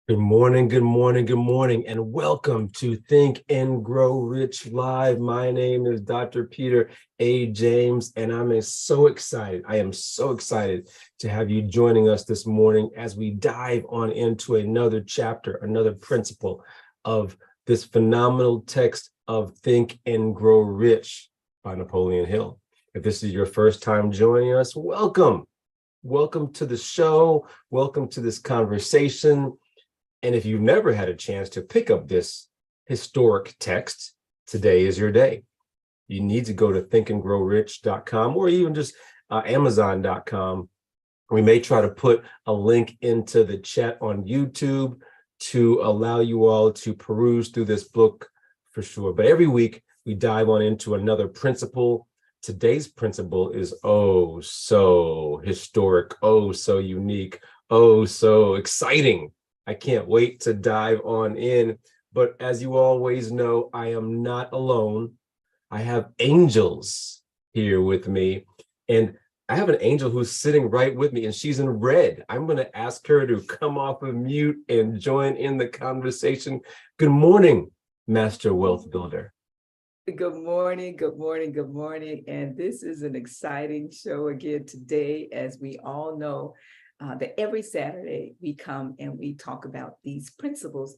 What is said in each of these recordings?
Good morning, good morning, good morning, and welcome to Think and Grow Rich Live. My name is Dr. Peter A. James, and I'm so excited. I am so excited to have you joining us this morning as we dive on into another chapter, another principle of this phenomenal text of Think and Grow Rich by Napoleon Hill. If this is your first time joining us, welcome. Welcome to the show. Welcome to this conversation. And if you've never had a chance to pick up this historic text, today is your day. You need to go to thinkandgrowrich.com or even just amazon.com. We may try to put a link into the chat on YouTube to allow you all to peruse through this book for sure. But every week we dive on into another principle. Today's principle is oh so historic, oh so unique, oh so exciting. I can't wait to dive on in. But as you always know, I am not alone. I have angels here with me. And I have an angel who's sitting right with me, and she's in red. I'm going to ask her to come off of mute and join in the conversation. Good morning, Master Wealth Builder. Good morning, good morning, good morning. And this is an exciting show again today, as we all know. That every Saturday we come and we talk about these principles.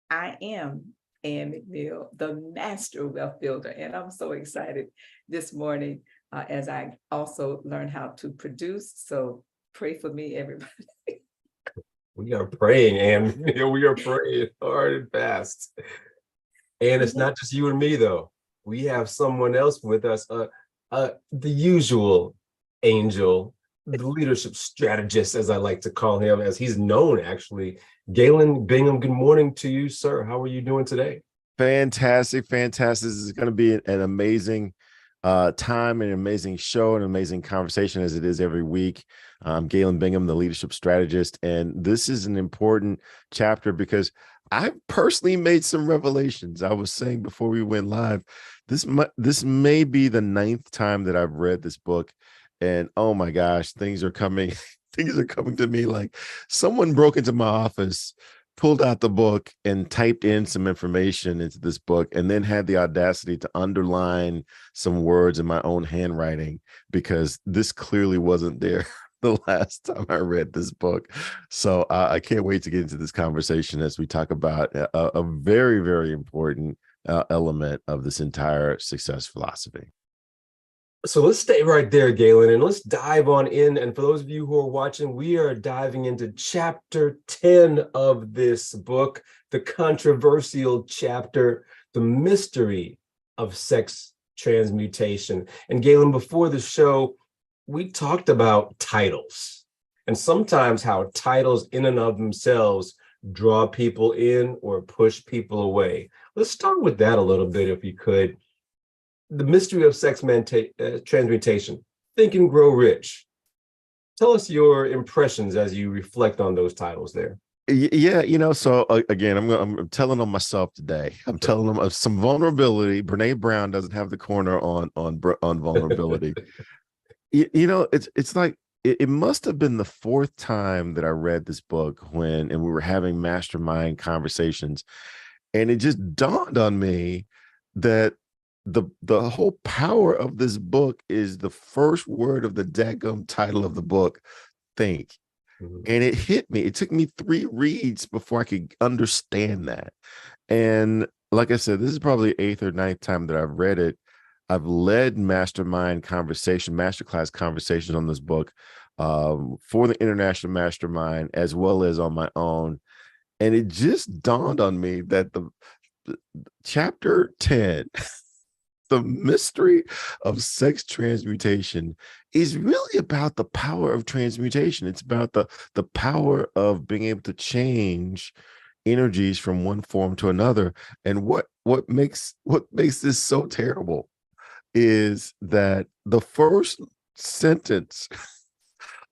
I am Ann McNeil, the Master Wealth Builder, and I'm so excited this morning as I also learn how to produce. So pray for me, everybody. We are praying, and we are praying hard and fast. And it's not just you and me, though. We have someone else with us, the usual angel, the leadership strategist, as I like to call him, as he's known, actually. Galen Bingham, good morning to you, sir. How are you doing today? Fantastic. This is going to be an amazing time, an amazing show, an amazing conversation, as it is every week. I'm Galen Bingham, the leadership strategist, and this is an important chapter because I personally made some revelations. I was saying before we went live, this may be the 9th time that I've read this book, and oh my gosh, things are coming to me like someone broke into my office, pulled out the book and typed in some information into this book, and then had the audacity to underline some words in my own handwriting, because this clearly wasn't there the last time I read this book. So I can't wait to get into this conversation as we talk about a very, very important element of this entire success philosophy. So let's stay right there, Galen, and let's dive on in. And for those of you who are watching, we are diving into chapter 10 of this book, the controversial chapter, The Mystery of Sex Transmutation. And Galen, before the show, we talked about titles and sometimes how titles in and of themselves draw people in or push people away. Let's start with that a little bit, if you could. The Mystery of Sex Transmutation, Think and Grow Rich. Tell us your impressions as you reflect on those titles there. Yeah, so again, I'm telling on myself today. I'm telling them of some vulnerability. Brene Brown doesn't have the corner on vulnerability. It's like it must have been the 4th time that I read this book and we were having mastermind conversations, and it just dawned on me that the whole power of this book is the first word of the daggum title of the book, think. Mm-hmm. And it hit me. It took me 3 reads before I could understand that. And like I said, this is probably 8th or 9th time that I've read it. I've led masterclass conversations on this book for the International Mastermind, as well as on my own. And it just dawned on me that the chapter 10, The Mystery of Sex Transmutation, is really about the power of transmutation. It's about the power of being able to change energies from one form to another. And what makes this so terrible is that the first sentence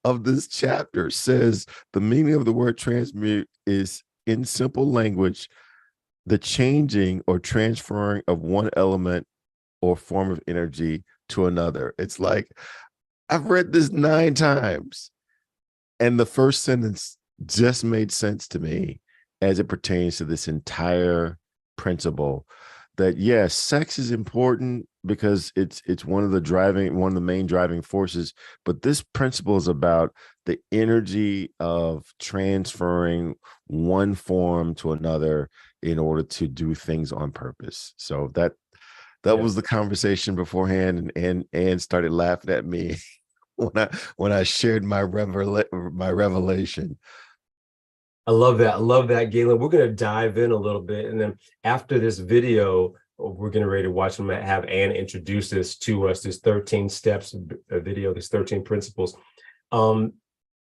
of this chapter says the meaning of the word transmute is, in simple language, the changing or transferring of one element or form of energy to another. It's like, I've read this 9 times and the first sentence just made sense to me. as it pertains to this entire principle that yes, sex is important because it's one of the main driving forces, but this principle is about the energy of transferring one form to another in order to do things on purpose. So that was the conversation beforehand, and started laughing at me when I shared my revelation. I love that. I love that, Galen. We're going to dive in a little bit. And then after this video, we're getting ready to watch them, have Ann introduce this to us, this 13 steps video, these 13 principles. But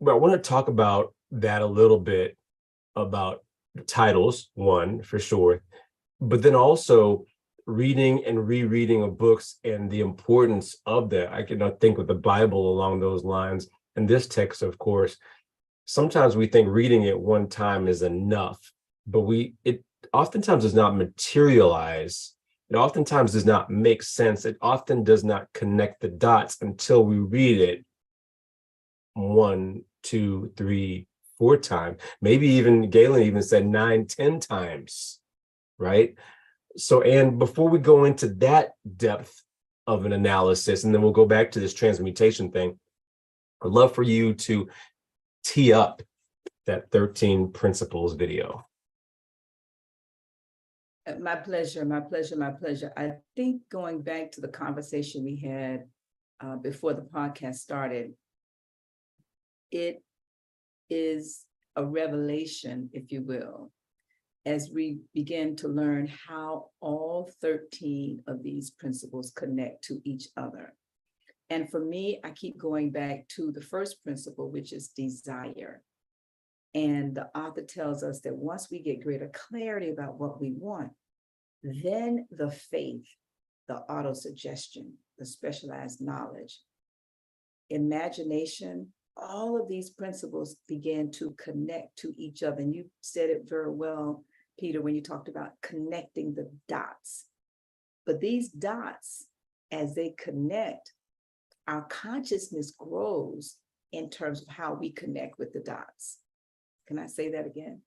I want to talk about that a little bit, about titles, one, for sure, but then also reading and rereading of books and the importance of that. I can think of the Bible along those lines. And this text, of course, sometimes we think reading it one time is enough, but it oftentimes does not materialize. It oftentimes does not make sense. It often does not connect the dots until we read it 1, 2, 3, 4 times. Maybe even Galen even said 9, 10 times, right? So, and before we go into that depth of an analysis, and then we'll go back to this transmutation thing, I'd love for you to tee up that 13 principles video. My pleasure, my pleasure, my pleasure. I think going back to the conversation we had before the podcast started, it is a revelation, if you will, as we begin to learn how all 13 of these principles connect to each other. And for me, I keep going back to the first principle, which is desire. And the author tells us that once we get greater clarity about what we want, then the faith, the autosuggestion, the specialized knowledge, imagination, all of these principles began to connect to each other. And you said it very well, Peter, when you talked about connecting the dots. But these dots, as they connect, our consciousness grows in terms of how we connect with the dots. Can I say that again?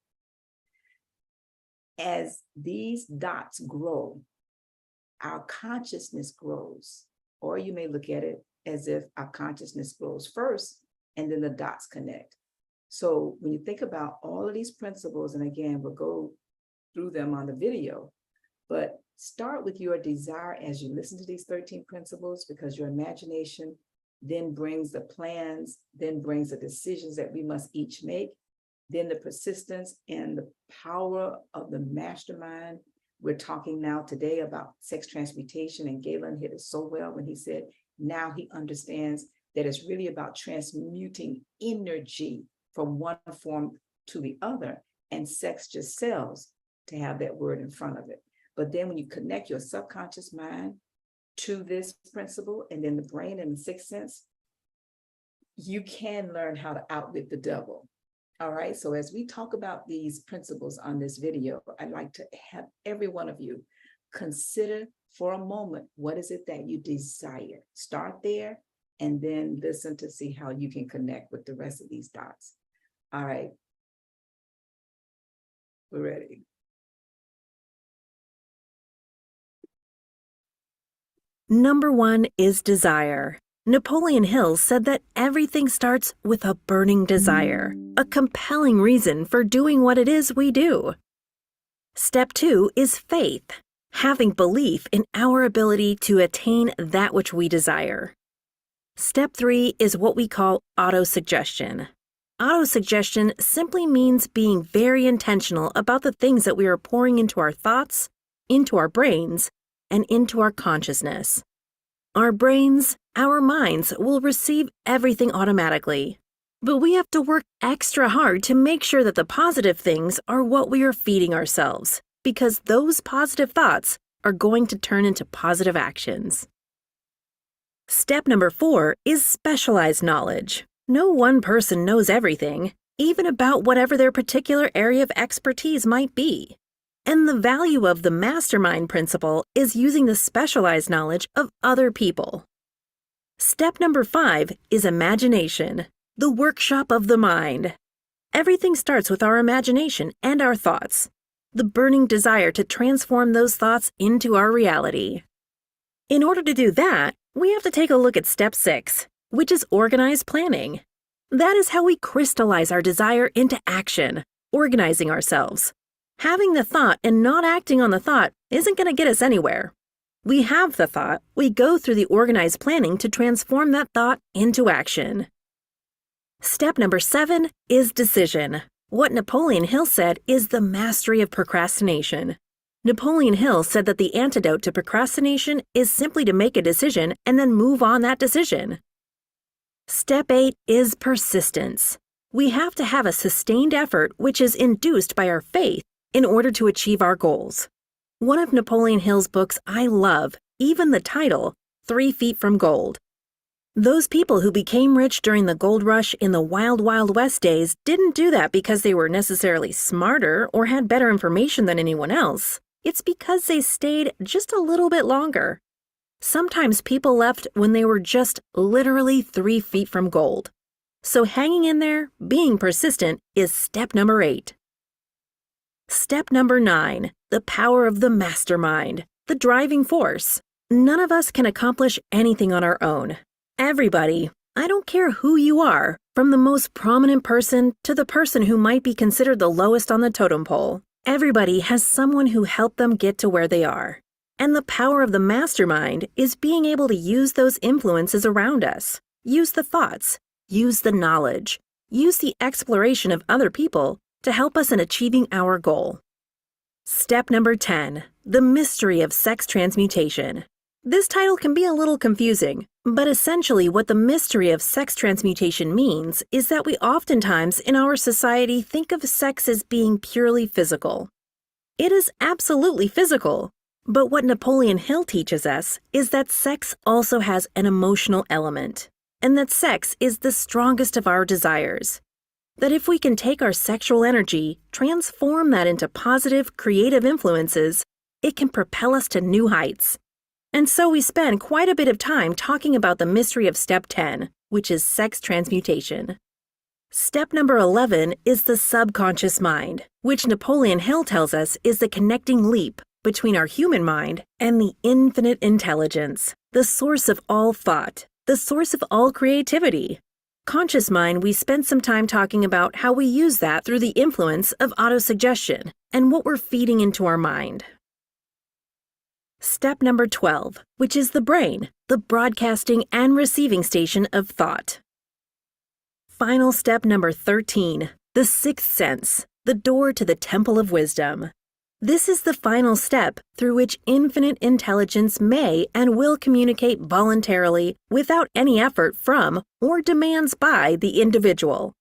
As these dots grow, our consciousness grows. Or you may look at it as if our consciousness grows first, and then the dots connect. So when you think about all of these principles, and again, we'll go through them on the video, but start with your desire as you listen to these 13 principles, because your imagination then brings the plans, then brings the decisions that we must each make, then the persistence and the power of the mastermind. We're talking now today about sex transmutation, and Galen hit it so well when he said, now he understands that it's really about transmuting energy from one form to the other, and sex just sells to have that word in front of it. But then when you connect your subconscious mind to this principle, and then the brain and the sixth sense, you can learn how to outwit the devil. All right, so as we talk about these principles on this video, I'd like to have every one of you consider for a moment, what is it that you desire? Start there, and then listen to see how you can connect with the rest of these dots. All right, we're ready. Number 1 is desire. Napoleon Hill said that everything starts with a burning desire, a compelling reason for doing what it is we do. Step 2 is faith, having belief in our ability to attain that which we desire. Step 3 is what we call autosuggestion. Autosuggestion simply means being very intentional about the things that we are pouring into our thoughts, into our brains, and into our consciousness. Our brains, our minds will receive everything automatically, but we have to work extra hard to make sure that the positive things are what we are feeding ourselves, because those positive thoughts are going to turn into positive actions. Step number 4 is specialized knowledge. No one person knows everything, even about whatever their particular area of expertise might be. And the value of the mastermind principle is using the specialized knowledge of other people. Step number 5 is imagination, the workshop of the mind. Everything starts with our imagination and our thoughts, the burning desire to transform those thoughts into our reality. In order to do that, we have to take a look at step 6, which is organized planning. That is how we crystallize our desire into action, organizing ourselves. Having the thought and not acting on the thought isn't going to get us anywhere. We have the thought, we go through the organized planning to transform that thought into action. Step number 7 is decision. What Napoleon Hill said is the mastery of procrastination. Napoleon Hill said that the antidote to procrastination is simply to make a decision and then move on that decision. Step 8 is persistence. We have to have a sustained effort which is induced by our faith in order to achieve our goals. One of Napoleon Hill's books I love, even the title, 3 Feet from Gold. Those people who became rich during the gold rush in the Wild Wild West days didn't do that because they were necessarily smarter or had better information than anyone else. It's because they stayed just a little bit longer. Sometimes people left when they were just literally 3 feet from gold. So hanging in there, being persistent, is step number 8. Step number 9, the power of the mastermind, the driving force. None of us can accomplish anything on our own. Everybody, I don't care who you are, from the most prominent person to the person who might be considered the lowest on the totem pole, everybody has someone who helped them get to where they are. And the power of the mastermind is being able to use those influences around us, use the thoughts, use the knowledge, use the exploration of other people to help us in achieving our goal. Step number 10, the mystery of sex transmutation. This title can be a little confusing, but essentially what the mystery of sex transmutation means is that we oftentimes in our society think of sex as being purely physical. It is absolutely physical, but what Napoleon Hill teaches us is that sex also has an emotional element, and that sex is the strongest of our desires. That if we can take our sexual energy, transform that into positive, creative influences, it can propel us to new heights. And so we spend quite a bit of time talking about the mystery of step 10, which is sex transmutation. Step number 11 is the subconscious mind, which Napoleon Hill tells us is the connecting leap between our human mind and the infinite intelligence, the source of all thought, the source of all creativity. Conscious mind, we spent some time talking about how we use that through the influence of autosuggestion and what we're feeding into our mind. Step number 12, which is the brain, the broadcasting and receiving station of thought. Final step number 13, the sixth sense, the door to the temple of wisdom. This is the final step through which infinite intelligence may and will communicate voluntarily without any effort from or demands by the individual.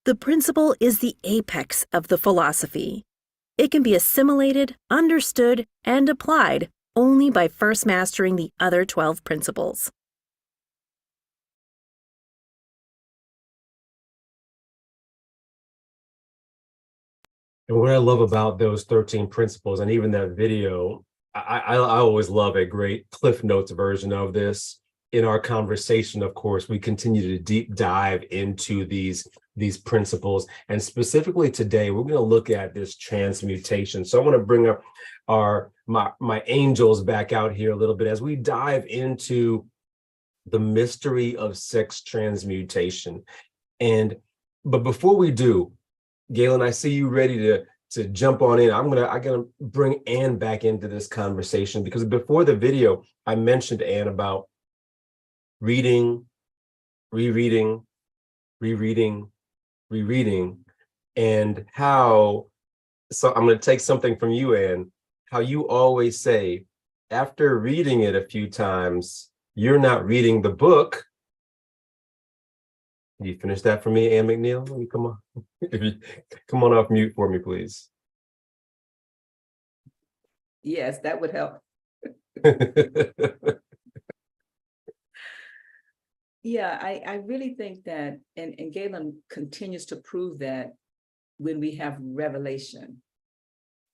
The principle is the apex of the philosophy. It can be assimilated, understood, and applied only by first mastering the other 12 principles. And what I love about those 13 principles and even that video, I always love a great Cliff Notes version of this. In our conversation, of course, we continue to deep dive into these principles. And specifically today, we're going to look at this transmutation. So I want to bring up my angels back out here a little bit as we dive into the mystery of sex transmutation. But before we do, Galen, I see you ready to jump on in. I'm gonna bring Ann back into this conversation because before the video, I mentioned Ann about reading, rereading, and how. So I'm gonna take something from you, Ann. How you always say, after reading it a few times, you're not reading the book. Can you finish that for me, Ann McNeil? Let me come on. If you come on off mute for me, please. Yes, that would help. Yeah, I really think that, and Galen continues to prove that when we have revelation.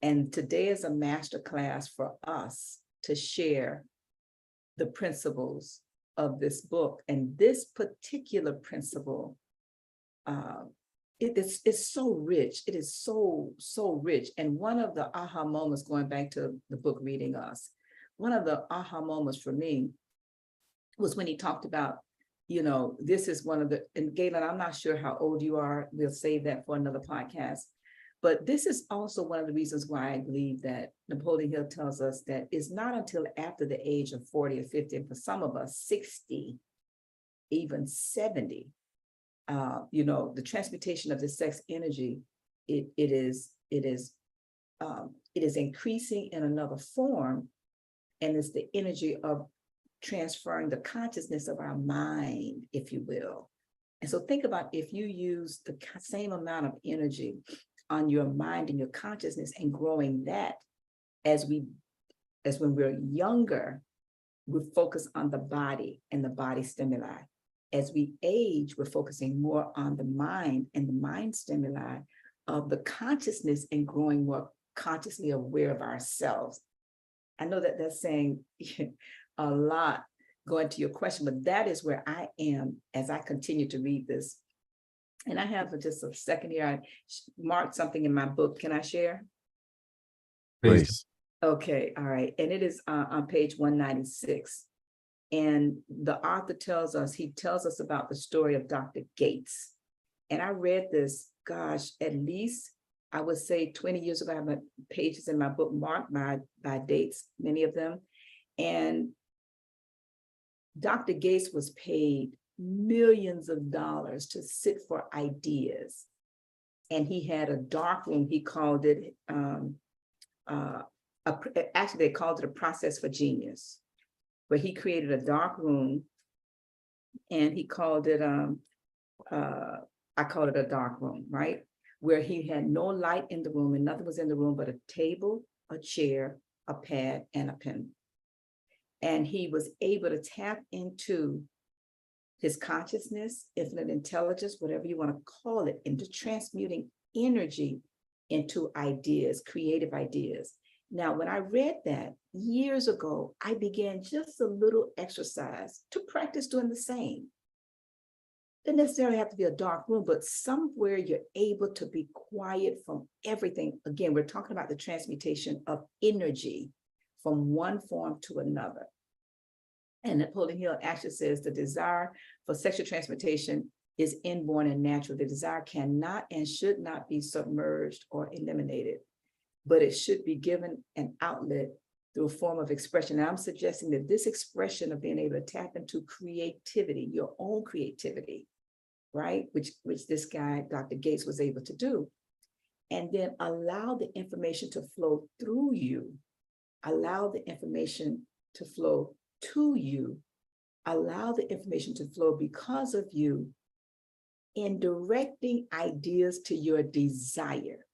And today is a masterclass for us to share the principles of this book. And this particular principle it's so rich. It is so rich. And one of the aha moments, going back to the book Reading Us, one of the aha moments for me was when he talked about, this is one of the, and Galen, I'm not sure how old you are. We'll save that for another podcast. But this is also one of the reasons why I believe that Napoleon Hill tells us that it's not until after the age of 40 or 50, and for some of us, 60, even 70, the transmutation of the sex energy, it is increasing in another form, and it's the energy of transferring the consciousness of our mind, if you will. And so think about if you use the same amount of energy on your mind and your consciousness and growing that as when we're younger, we focus on the body and the body stimuli. As we age, we're focusing more on the mind and the mind stimuli of the consciousness and growing more consciously aware of ourselves. I know that that's saying a lot going to your question, but that is where I am as I continue to read this. And I have just a second here. I marked something in my book. Can I share? Please. Okay, all right. And it is on page 196. And the author tells us about the story of Dr. Gates. And I read this, gosh, at least I would say 20 years ago. I have my pages in my book marked by dates, many of them. And Dr. Gates was paid millions of dollars to sit for ideas. And he had a dark room. He called it, actually they called it a process for genius, where he created a dark room, and he called it, I call it a dark room, right? Where he had no light in the room and nothing was in the room but a table, a chair, a pad, and a pen. And he was able to tap into his consciousness, infinite intelligence, whatever you want to call it, into transmuting energy into ideas, creative ideas. Now, when I read that years ago, I began just a little exercise to practice doing the same. Doesn't necessarily have to be a dark room, but somewhere you're able to be quiet from everything. Again, we're talking about the transmutation of energy from one form to another. And Napoleon Hill actually says the desire for sexual transmutation is inborn and natural. The desire cannot and should not be submerged or eliminated, but it should be given an outlet through a form of expression. And I'm suggesting that this expression of being able to tap into creativity, your own creativity, right? Which this guy, Dr. Gates, was able to do. And then allow the information to flow through you. Allow the information to flow to you. Allow the information to flow because of you in directing ideas to your desire.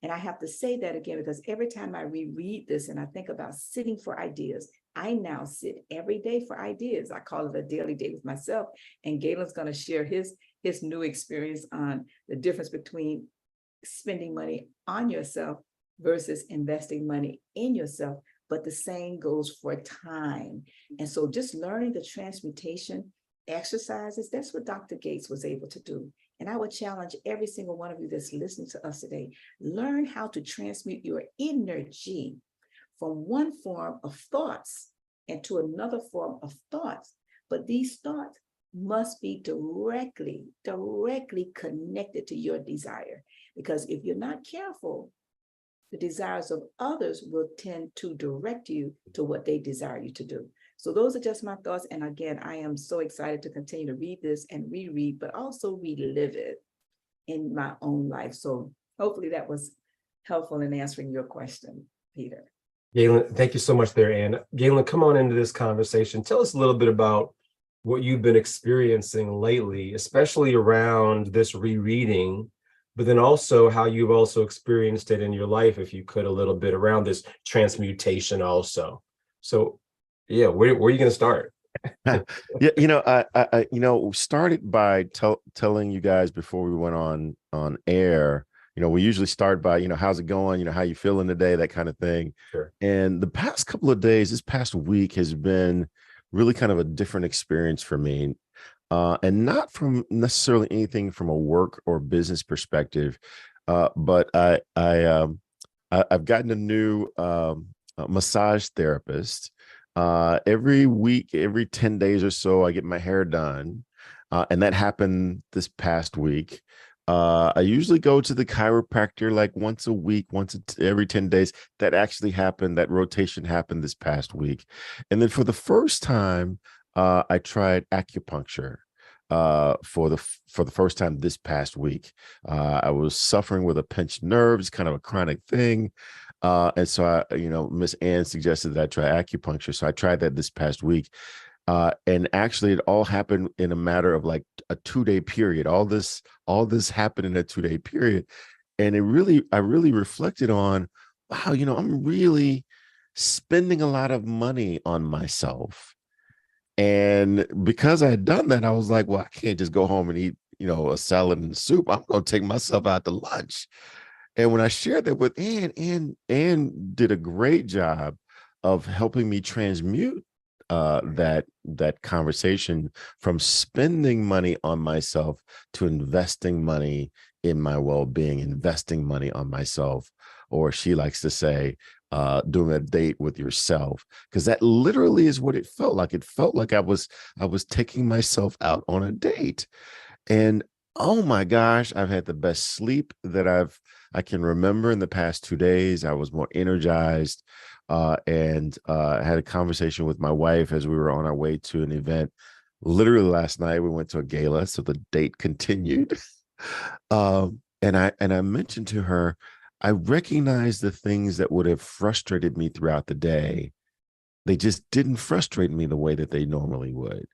And I have to say that again, because every time I reread this and I think about sitting for ideas, I now sit every day for ideas. I call it a daily date with myself. And Galen's going to share his new experience on the difference between spending money on yourself versus investing money in yourself. But the same goes for time. And so just learning the transmutation exercises, that's what Dr. Gates was able to do. And I would challenge every single one of you that's listening to us today, learn how to transmute your energy from one form of thoughts into another form of thoughts. But these thoughts must be directly connected to your desire. Because if you're not careful, the desires of others will tend to direct you to what they desire you to do. So those are just my thoughts. And again, I am so excited to continue to read this and reread, but also relive it in my own life. So hopefully that was helpful in answering your question, Peter. Galen, thank you so much there, Ann. Galen, come on into this conversation. Tell us a little bit about what you've been experiencing lately, especially around this rereading, but then also how you've also experienced it in your life, if you could, a little bit around this transmutation also. So yeah, where are you going to start? Yeah, I started by telling you guys before we went on air. We usually start by, how's it going? How you feeling today? That kind of thing. Sure. And the past couple of days, this past week has been really kind of a different experience for me. and not from necessarily anything from a work or business perspective, but I've gotten a new massage therapist. Every week, every 10 days or so, I get my hair done. And that happened this past week. I usually go to the chiropractor like once a week, every 10 days. That actually happened. That rotation happened this past week. And then for the first time, I tried acupuncture for the first time this past week. I was suffering with a pinched nerve. It's kind of a chronic thing. And so Miss Ann suggested that I try acupuncture. So I tried that this past week. And actually it all happened in a matter of like a 2-day period. All this happened in a 2-day period. And I really reflected on, wow, I'm really spending a lot of money on myself. And because I had done that, I was like, well, I can't just go home and eat, a salad and soup. I'm going to take myself out to lunch. And when I shared that with Ann did a great job of helping me transmute that conversation from spending money on myself to investing money in my well-being, investing money on myself, or she likes to say, doing a date with yourself, because that literally is what it felt like. It felt like I was taking myself out on a date. And oh my gosh, I've had the best sleep that I can remember in the past 2 days. I was more energized, and I had a conversation with my wife as we were on our way to an event. Literally last night, we went to a gala, so the date continued. And I mentioned to her, I recognized the things that would have frustrated me throughout the day. They just didn't frustrate me the way that they normally would.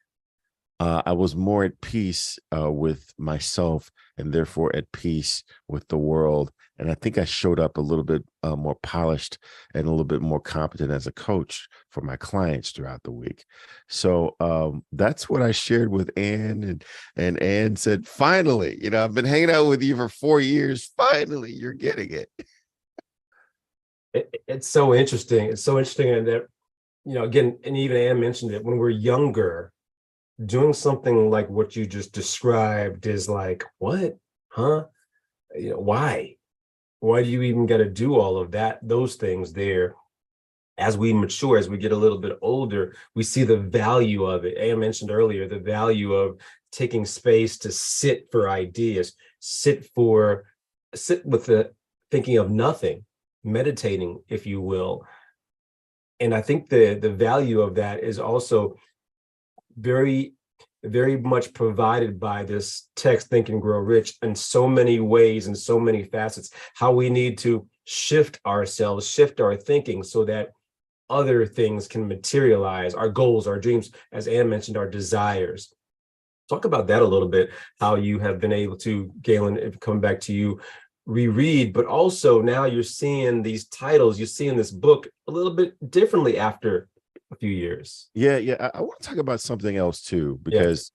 I was more at peace with myself, and therefore at peace with the world. And I think I showed up a little bit more polished and a little bit more competent as a coach for my clients throughout the week. So that's what I shared with Ann, and Ann said, finally, I've been hanging out with you for 4 years. Finally, you're getting it. It's so interesting. It's so interesting. And that, again, and even Ann mentioned it, when we're younger, doing something like what you just described is like, what? Huh? Why do you even got to do all of that, those things there? As we mature, as we get a little bit older, we see the value of it. Ann mentioned earlier the value of taking space to sit for ideas, sit with the thinking of nothing, meditating, if you will. And I think the value of that is also very, very much provided by this text, Think and Grow Rich, in so many ways and so many facets, how we need to shift ourselves, shift our thinking so that other things can materialize, our goals, our dreams, as Ann mentioned, our desires. Talk about that a little bit, how you have been able to, Galen, if come back to you, reread, but also now you're seeing these titles, you're seeing this book a little bit differently after a few years. Yeah. I want to talk about something else too, because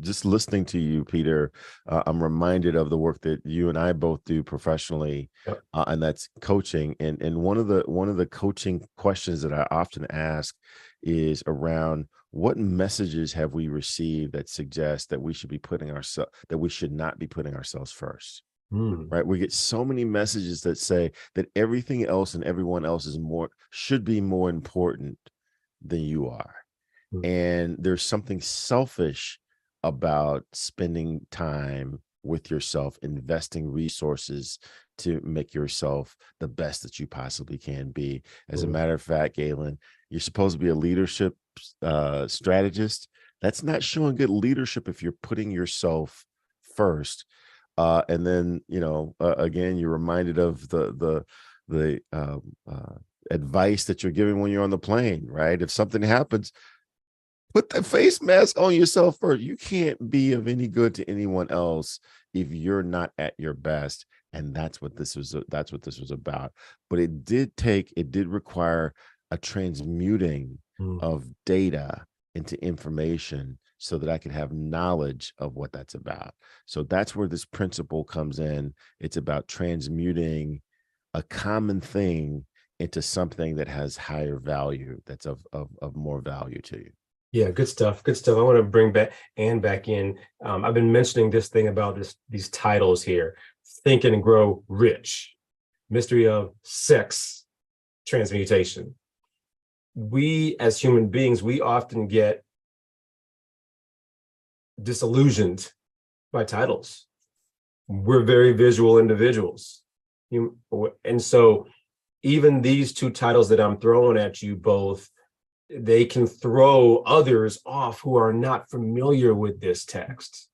just listening to you, Peter, I'm reminded of the work that you and I both do professionally, and that's coaching. And one of the coaching questions that I often ask is around, what messages have we received that suggest that we should not be putting ourselves first? Right? We get so many messages that say that everything else and everyone else should be more important than you are. And there's something selfish about spending time with yourself, investing resources to make yourself the best that you possibly can be. As a matter of fact, Galen, you're supposed to be a leadership strategist. That's not showing good leadership if you're putting yourself first. And then, again, you're reminded of the advice that you're giving when you're on the plane, right? If something happens, put the face mask on yourself first. You can't be of any good to anyone else if you're not at your best. And that's what this was about. But it did require a transmuting of data into information so that I could have knowledge of what that's about. So that's where this principle comes in. It's about transmuting a common thing into something that has higher value, that's of more value to you. Yeah, good stuff. Good stuff. I want to bring Ann back in. I've been mentioning this thing about these titles here: Think and Grow Rich, Mystery of Sex, Transmutation. We as human beings, we often get disillusioned by titles. We're very visual individuals. And so even these two titles that I'm throwing at you both, they can throw others off who are not familiar with this text.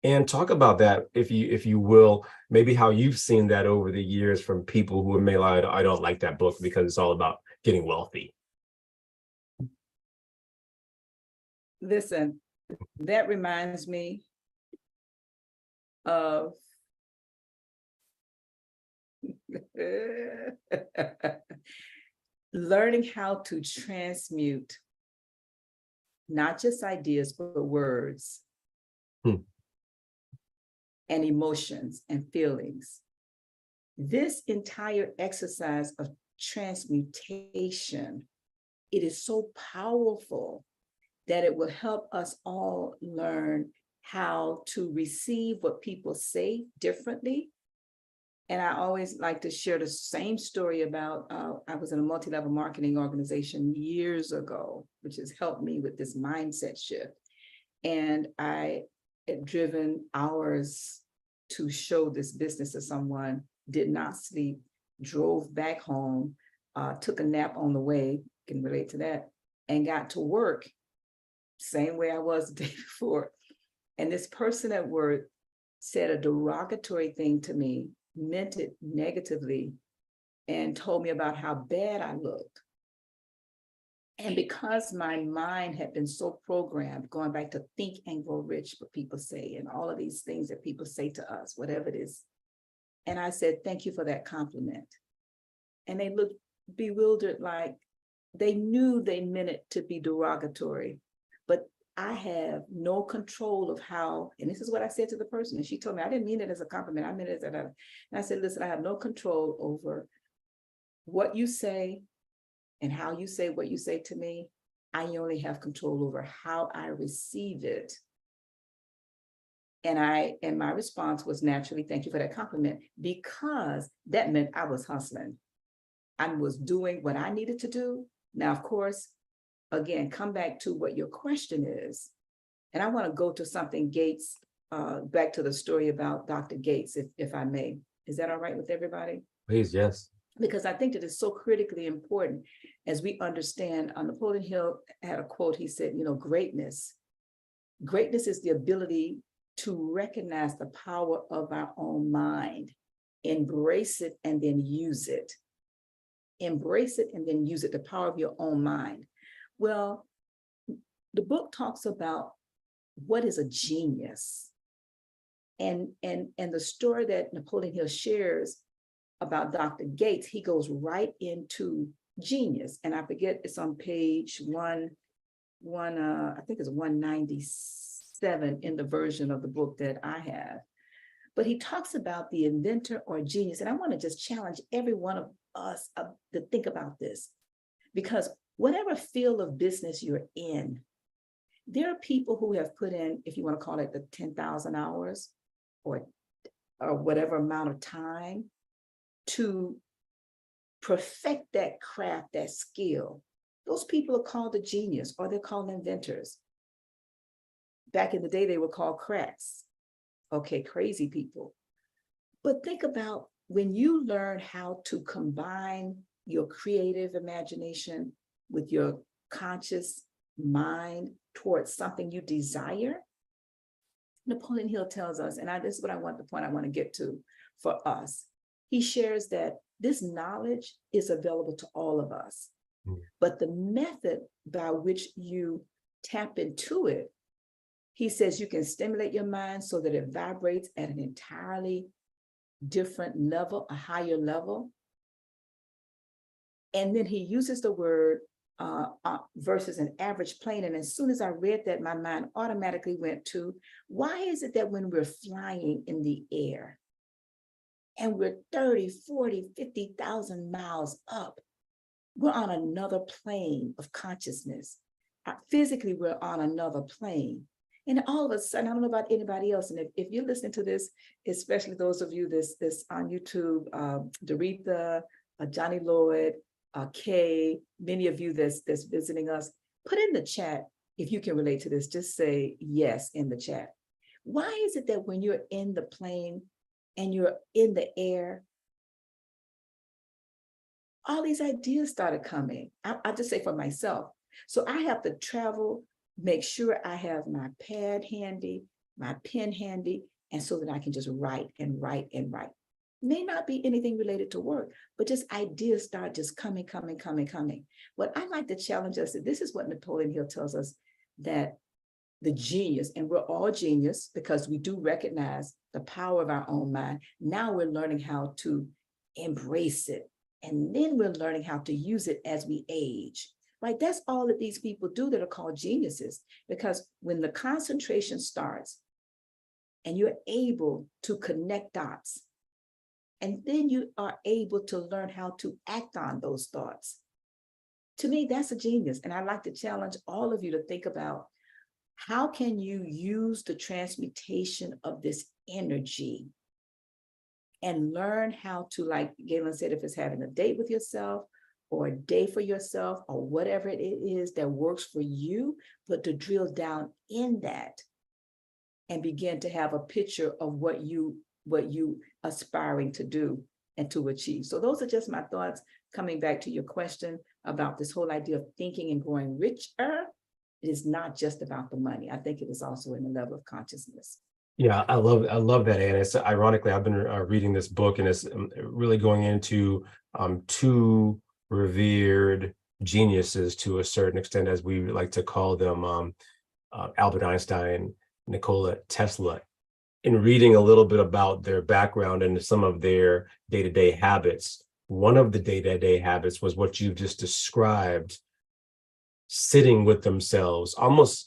And talk about that, if you will, maybe how you've seen that over the years from people who may lie, I don't like that book because it's all about getting wealthy. Listen, that reminds me of learning how to transmute not just ideas, but words and emotions and feelings. This entire exercise of transmutation, it is so powerful that it will help us all learn how to receive what people say differently. And I always like to share the same story about, I was in a multi-level marketing organization years ago, which has helped me with this mindset shift. And I had driven hours to show this business to someone, did not sleep, drove back home, took a nap on the way, can relate to that, and got to work same way I was the day before. And this person at work said a derogatory thing to me, meant it negatively, and told me about how bad I looked. And because my mind had been so programmed, going back to think and grow rich, what people say, and all of these things that people say to us, whatever it is. And I said, thank you for that compliment. And they looked bewildered, like they knew they meant it to be derogatory, but I have no control of how, and this is what I said to the person, and she told me, I didn't mean it as a compliment, I meant it as a, and I said, listen, I have no control over what you say and how you say what you say to me. I only have control over how I receive it. And my response was naturally, thank you for that compliment, because that meant I was hustling. I was doing what I needed to do. Now, of course, again, come back to what your question is. And I want to go to something Gates, back to the story about Dr. Gates, if I may. Is that all right with everybody? Please, yes. Because I think that it's so critically important as we understand. Napoleon Hill had a quote, he said, greatness is the ability to recognize the power of our own mind, embrace it, and then use it. Embrace it and then use it, the power of your own mind. Well, the book talks about what is a genius. And the story that Napoleon Hill shares about Dr. Gates, he goes right into genius. And I forget, it's on page I think it's 197 in the version of the book that I have. But he talks about the inventor or genius. And I want to just challenge every one of us to think about this, because whatever field of business you're in, there are people who have put in, if you want to call it the 10,000 hours or whatever amount of time to perfect that craft, that skill. Those people are called a genius, or they're called inventors. Back in the day, they were called cracks. Okay, crazy people. But think about when you learn how to combine your creative imagination with your conscious mind towards something you desire. Napoleon Hill tells us, and this is what the point I want to get to for us. He shares that this knowledge is available to all of us, but the method by which you tap into it, he says you can stimulate your mind so that it vibrates at an entirely different level, a higher level. And then he uses the word versus an average plane. And as soon as I read that, my mind automatically went to, why is it that when we're flying in the air and we're 30, 40, 50,000 miles up, we're on another plane of consciousness? physically we're on another plane. And all of a sudden, I don't know about anybody else. And if you're listening to this, especially those of you this on YouTube, Doretha, Johnny Lloyd, Kay, many of you that's visiting us, put in the chat if you can relate to this. Just say yes in the chat. Why is it that when you're in the plane and you're in the air, all these ideas started coming? I'll just say for myself. So I have to travel, make sure I have my pad handy, my pen handy, and so that I can just write and write and write. May not be anything related to work, but just ideas start just coming. What I like to challenge us, this is what Napoleon Hill tells us, that the genius, and we're all genius because we do recognize the power of our own mind. Now we're learning how to embrace it. And then we're learning how to use it as we age. Right? That's all that these people do that are called geniuses. Because when the concentration starts and you're able to connect dots, and then you are able to learn how to act on those thoughts. To me, that's a genius. And I'd like to challenge all of you to think about, how can you use the transmutation of this energy and learn how to, like Galen said, if it's having a date with yourself or a day for yourself or whatever it is that works for you, but to drill down in that and begin to have a picture of what you aspiring to do and to achieve. So those are just my thoughts coming back to your question about this whole idea of thinking and growing richer. It is not just about the money. I think it is also in the level of consciousness. Yeah, I love that, Anna. It's ironically, I've been reading this book, and it's really going into two revered geniuses to a certain extent, as we like to call them, Albert Einstein, Nikola Tesla. In reading a little bit about their background and some of their day-to-day habits, one of the day-to-day habits was what you just described, sitting with themselves, almost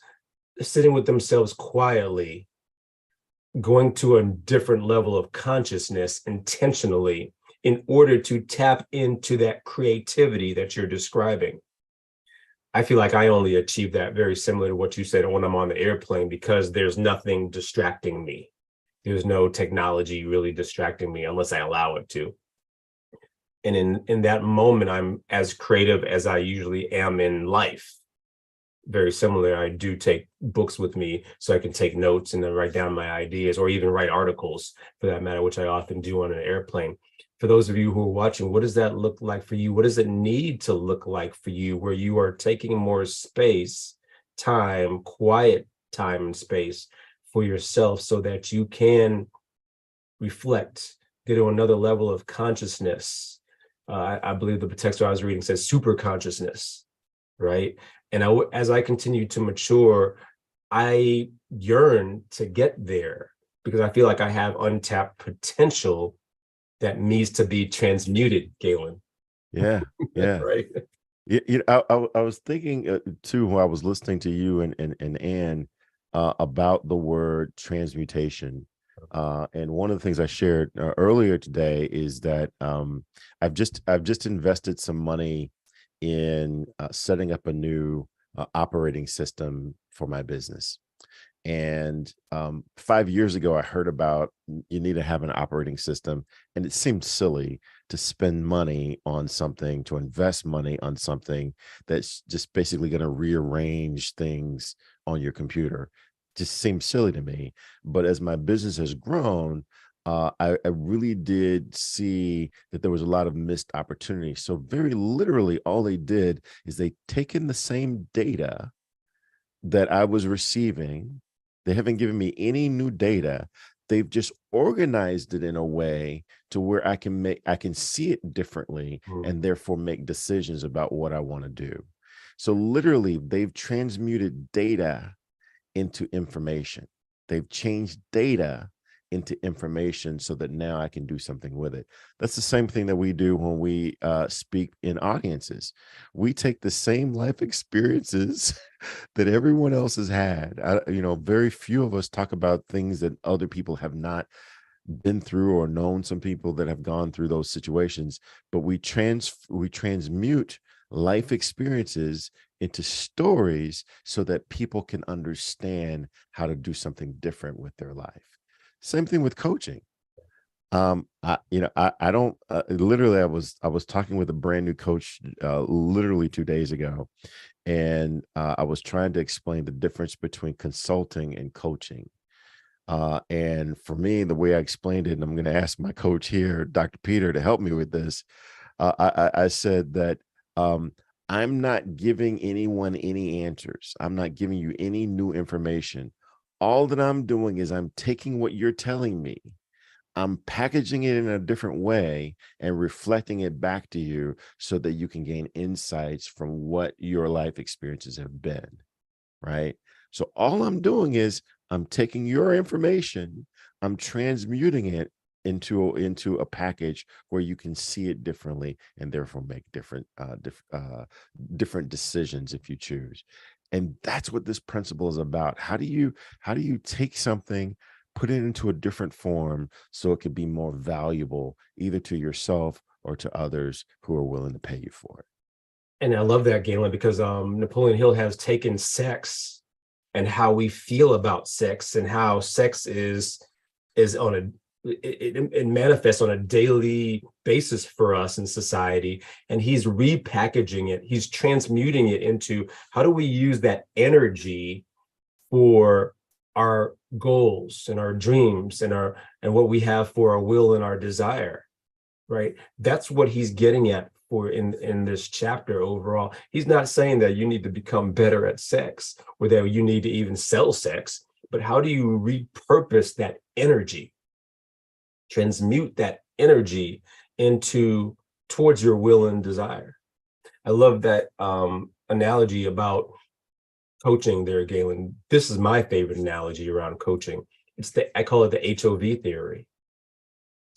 sitting with themselves quietly, going to a different level of consciousness intentionally in order to tap into that creativity that you're describing. I feel like I only achieve that very similar to what you said when I'm on the airplane, because there's nothing distracting me. There's no technology really distracting me unless I allow it to. And in that moment, I'm as creative as I usually am in life. Very similar, I do take books with me so I can take notes and then write down my ideas, or even write articles for that matter, which I often do on an airplane. For those of you who are watching, what does that look like for you? What does it need to look like for you, where you are taking more space, time, quiet time and space for yourself so that you can reflect, get to another level of consciousness? I believe the text I was reading says super consciousness, right? And as I continue to mature, I yearn to get there because I feel like I have untapped potential that needs to be transmuted, Galen. Yeah. Right. I was thinking too, while I was listening to you and Ann about the word transmutation. And one of the things I shared earlier today is that I've just invested some money in setting up a new operating system for my business. And 5 years ago, I heard about you need to have an operating system, and it seemed silly to spend money on something, to invest money on something that's just basically going to rearrange things on your computer. Just seemed silly to me. But as my business has grown, I really did see that there was a lot of missed opportunity. So very literally, all they did is they taken the same data that I was receiving. They haven't given me any new data. They've just organized it in a way to where I can see it differently and therefore make decisions about what I want to do. So literally, they've transmuted data into information. They've changed data into information so that now I can do something with it. That's the same thing that we do when we speak in audiences. We take the same life experiences that everyone else has had. Very few of us talk about things that other people have not been through, or known some people that have gone through those situations, but we transmute life experiences into stories so that people can understand how to do something different with their life. Same thing with coaching. I don't literally I was talking with a brand new coach literally 2 days ago, and I was trying to explain the difference between consulting and coaching. And for me, the way I explained it, and I'm going to ask my coach here, Dr. Peter, to help me with this. I said that um, I'm not giving anyone any answers. I'm not giving you any new information. All that I'm doing is I'm taking what you're telling me, I'm packaging it in a different way and reflecting it back to you so that you can gain insights from what your life experiences have been, right? So all I'm doing is I'm taking your information, I'm transmuting it into a package where you can see it differently and therefore make different decisions if you choose. And that's what this principle is about. How do you take something, put it into a different form so it could be more valuable either to yourself or to others who are willing to pay you for it? And I love that, Galen, because Napoleon Hill has taken sex and how we feel about sex and how sex is on a it manifests on a daily basis for us in society, and he's repackaging it, he's transmuting it into how do we use that energy for our goals and our dreams and what we have for our will and our desire, right? That's what he's getting at for in this chapter overall. He's not saying that you need to become better at sex or that you need to even sell sex, but how do you repurpose that energy, transmute that energy into towards your will and desire? I love that analogy about coaching there, Galen. This is my favorite analogy around coaching. I call it the HOV theory.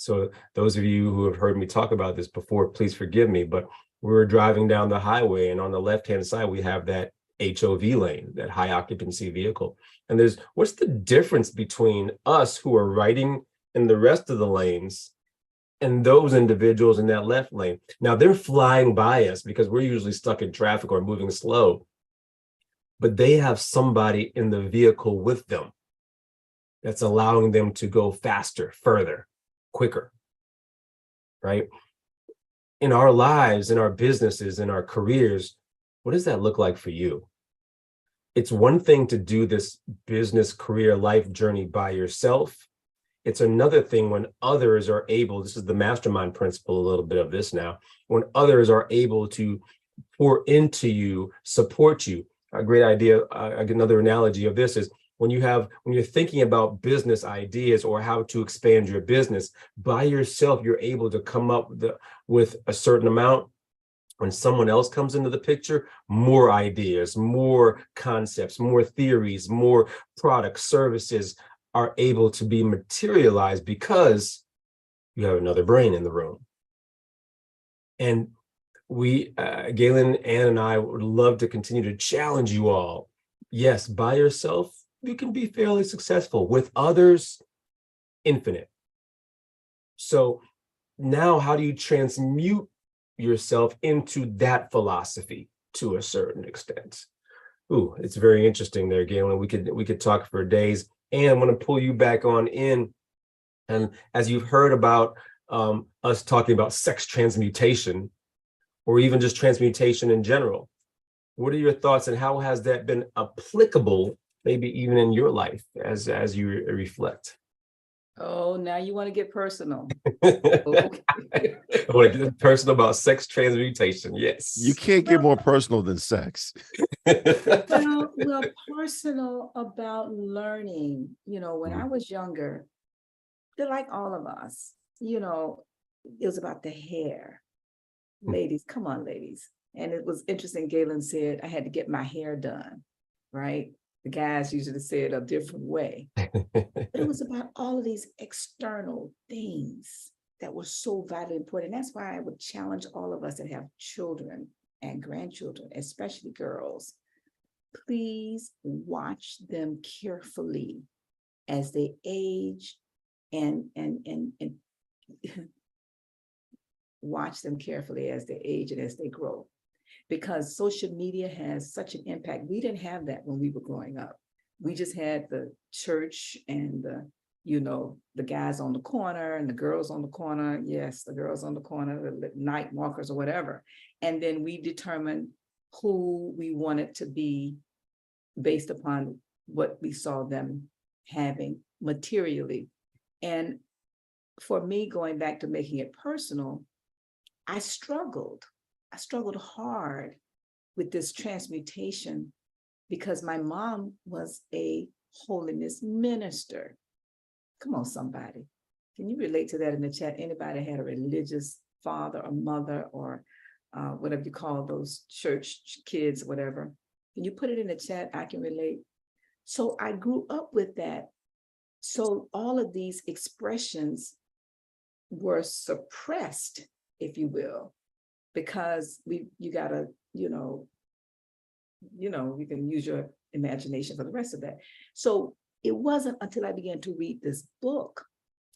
So those of you who have heard me talk about this before, please forgive me, but we're driving down the highway and on the left-hand side, we have that HOV lane, that high occupancy vehicle. And what's the difference between us who are riding in the rest of the lanes and those individuals in that left lane? Now they're flying by us because we're usually stuck in traffic or moving slow, but they have somebody in the vehicle with them that's allowing them to go faster, further, quicker, right? In our lives, in our businesses, in our careers, what does that look like for you? It's one thing to do this business, career, life journey by yourself. It's another thing when others are able, this is the mastermind principle, a little bit of this now, when others are able to pour into you, support you. A great idea, another analogy of this is when you're thinking about business ideas or how to expand your business by yourself, you're able to come up with a certain amount. When someone else comes into the picture, more ideas, more concepts, more theories, more products, services are able to be materialized because you have another brain in the room. And Galen, Ann, and I would love to continue to challenge you all. Yes, by yourself, you can be fairly successful. With others, infinite. So now how do you transmute yourself into that philosophy to a certain extent? Ooh, it's very interesting there, Galen. We could talk for days. And I'm going to pull you back on in. And as you've heard about us talking about sex transmutation, or even just transmutation in general, what are your thoughts and how has that been applicable, maybe even in your life as you reflect? Oh, now you want to get personal. I want to get personal about sex transmutation. Yes. You can't get more personal than sex. Well, personal about learning. When I was younger, like all of us, it was about the hair. Ladies, come on, ladies. And it was interesting. Galen said I had to get my hair done, right? The guys usually say it a different way. But it was about all of these external things that were so vitally important. That's why I would challenge all of us that have children and grandchildren, especially girls. Please watch them carefully as they age and watch them carefully as they age and as they grow. because social media has such an impact. We didn't have that when we were growing up. We just had the church and the guys on the corner and the girls on the corner. Yes, the girls on the corner, the night walkers or whatever. And then we determined who we wanted to be based upon what we saw them having materially. And for me, going back to making it personal, I struggled hard with this transmutation because my mom was a holiness minister. Come on, somebody. Can you relate to that in the chat? Anybody had a religious father or mother or whatever you call those church kids, whatever? Can you put it in the chat? I can relate. So I grew up with that. So all of these expressions were suppressed, if you will, because you gotta, you can use your imagination for the rest of that. So it wasn't until I began to read this book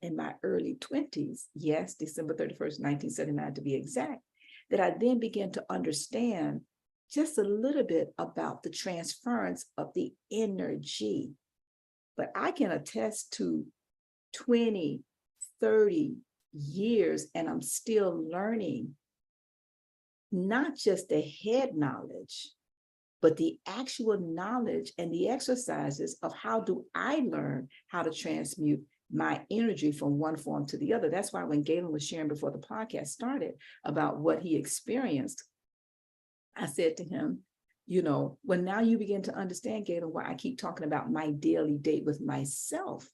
in my early 20s, yes, December 31st, 1979 to be exact, that I then began to understand just a little bit about the transference of the energy. But I can attest to 20, 30 years, and I'm still learning not just the head knowledge, but the actual knowledge and the exercises of how do I learn how to transmute my energy from one form to the other. That's why when Galen was sharing before the podcast started about what he experienced, I said to him, when now you begin to understand, Galen, why I keep talking about my daily date with myself,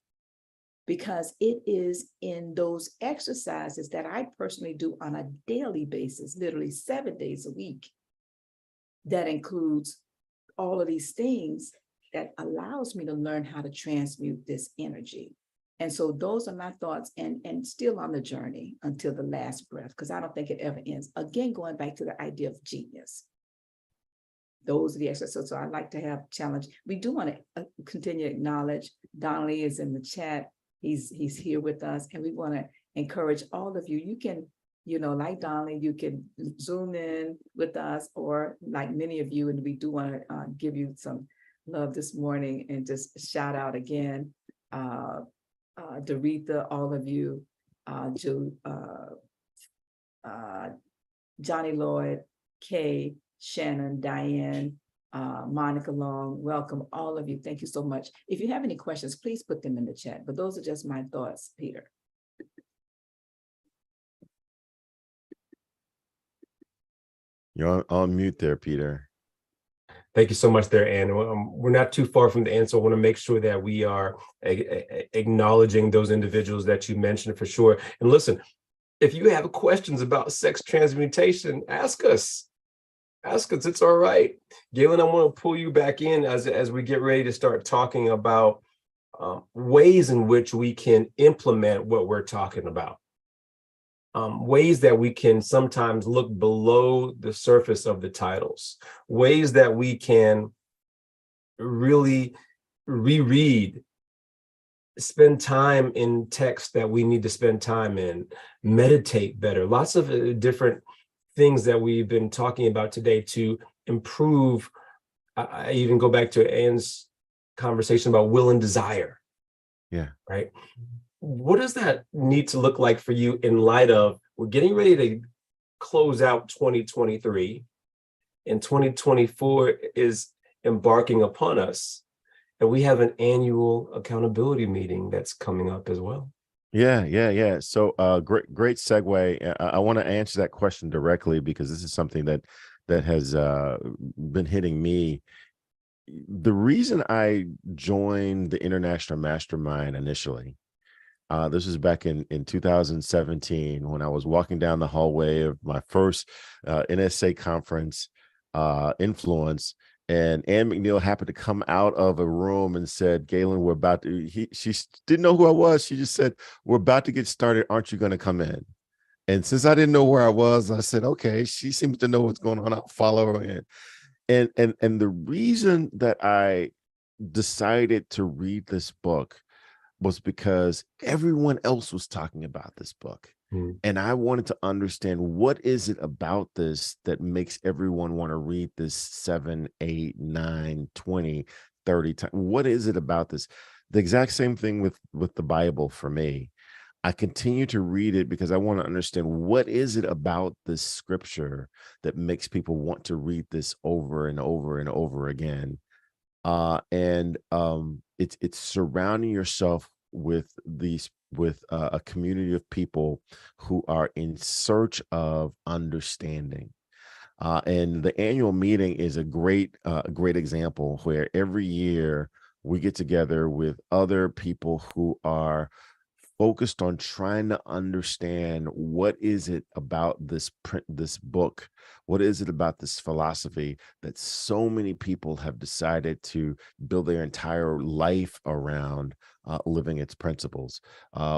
because it is in those exercises that I personally do on a daily basis, literally 7 days a week, that includes all of these things that allows me to learn how to transmute this energy. And so those are my thoughts, and still on the journey until the last breath, because I don't think it ever ends. Again, going back to the idea of genius. Those are the exercises. So I like to have challenge. We do want to continue to acknowledge Donnelly is in the chat. He's here with us, and we want to encourage all of you. You can, like Donnelly, you can Zoom in with us, or like many of you, and we do want to give you some love this morning and just shout out again, Doretha, all of you, Johnny Lloyd, Kay, Shannon, Diane, Monica Long, welcome all of you. Thank you so much. If you have any questions, please put them in the chat, but those are just my thoughts, Peter. You're on mute there, Peter. Thank you so much there, Ann. We're not too far from the end, so I want to make sure that we are acknowledging those individuals that you mentioned for sure. And listen, if you have questions about sex transmutation, ask us. Ask us, it's all right. Galen, I want to pull you back in as we get ready to start talking about ways in which we can implement what we're talking about. Ways that we can sometimes look below the surface of the titles, ways that we can really reread, spend time in text that we need to spend time in, meditate better, lots of different things that we've been talking about today to improve. I even go back to Ann's conversation about will and desire. Yeah. Right. What does that need to look like for you in light of we're getting ready to close out 2023 and 2024 is embarking upon us, and we have an annual accountability meeting that's coming up as well? Yeah. So great segue. I want to answer that question directly because this is something that has been hitting me. The reason I joined the International Mastermind initially, this was back in 2017 when I was walking down the hallway of my first NSA conference, Influence, and Ann McNeil happened to come out of a room and said, Galen, we're about to, she didn't know who I was. She just said, we're about to get started. Aren't you going to come in? And since I didn't know where I was, I said, okay, she seems to know what's going on. I'll follow her in. And the reason that I decided to read this book was because everyone else was talking about this book. Mm. And I wanted to understand, what is it about this that makes everyone want to read this 7, 8, 9, 20, 30 times? What is it about this? The exact same thing with the Bible for me. I continue to read it because I want to understand, what is it about this scripture that makes people want to read this over and over and over again. It's surrounding yourself with a community of people who are in search of understanding. And the annual meeting is a great example, where every year we get together with other people who are focused on trying to understand, what is it about this book, what is it about this philosophy that so many people have decided to build their entire life around, living its principles.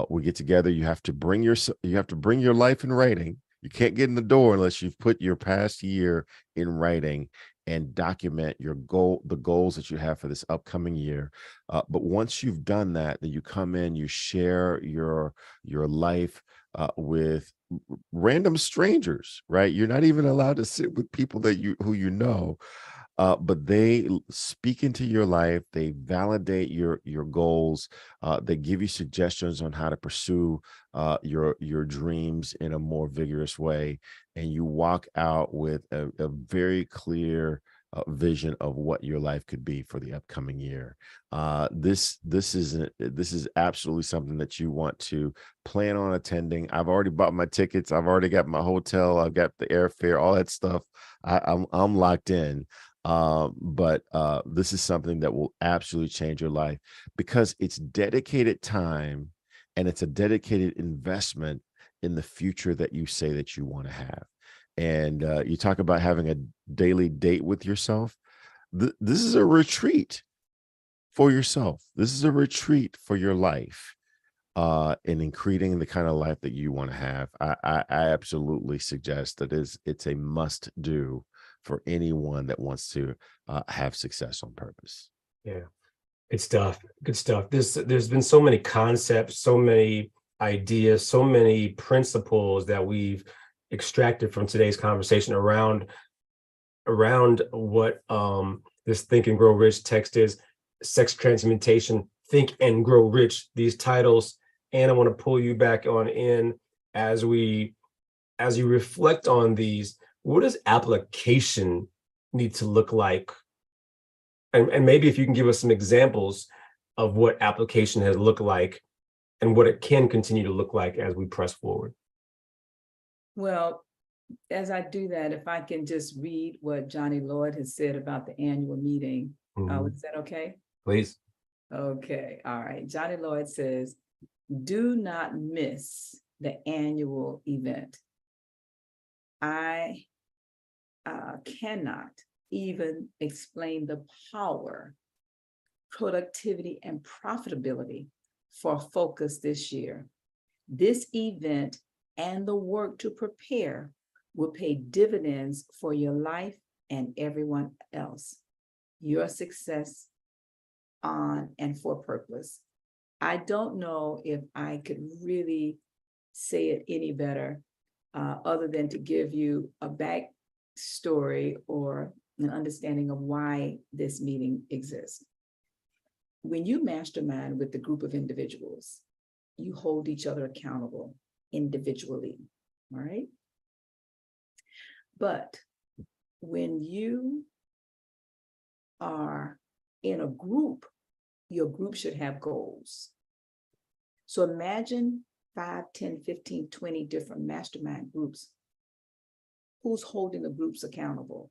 We get together. You have to bring your life in writing. You can't get in the door unless you've put your past year in writing and document the goals that you have for this upcoming year. But once you've done that, then you come in, you share your life with random strangers, right? You're not even allowed to sit with people who you know, but they speak into your life. They validate your goals. They give you suggestions on how to pursue your dreams in a more vigorous way, and you walk out with a very clear vision of what your life could be for the upcoming year. This is absolutely something that you want to plan on attending. I've already bought my tickets. I've already got my hotel. I've got the airfare, all that stuff. I'm locked in. But this is something that will absolutely change your life, because it's dedicated time and it's a dedicated investment in the future that you say that you want to have. And you talk about having a daily date with yourself. This is a retreat for yourself. This is a retreat for your life, in creating the kind of life that you want to have. I absolutely suggest that it's a must do for anyone that wants to have success on purpose. Yeah, good stuff. Good stuff. There's been so many concepts, so many ideas, so many principles that we've extracted from today's conversation around what this Think and Grow Rich text is: Sex Transmutation, Think and Grow Rich. These titles, and I want to pull you back on in as you reflect on these. What does application need to look like? And maybe if you can give us some examples of what application has looked like and what it can continue to look like as we press forward. Well, as I do that, if I can just read what Johnny Lloyd has said about the annual meeting, is that okay? Please. Okay, all right. Johnny Lloyd says, do not miss the annual event. I cannot even explain the power, productivity, and profitability for Focus this year. This event and the work to prepare will pay dividends for your life and everyone else. Your success on and for purpose. I don't know if I could really say it any better, other than to give you a backstory or an understanding of why this meeting exists. When you mastermind with the group of individuals, you hold each other accountable individually, all right? But when you are in a group, your group should have goals. So imagine 5, 10, 15, 20 different mastermind groups. Who's holding the groups accountable?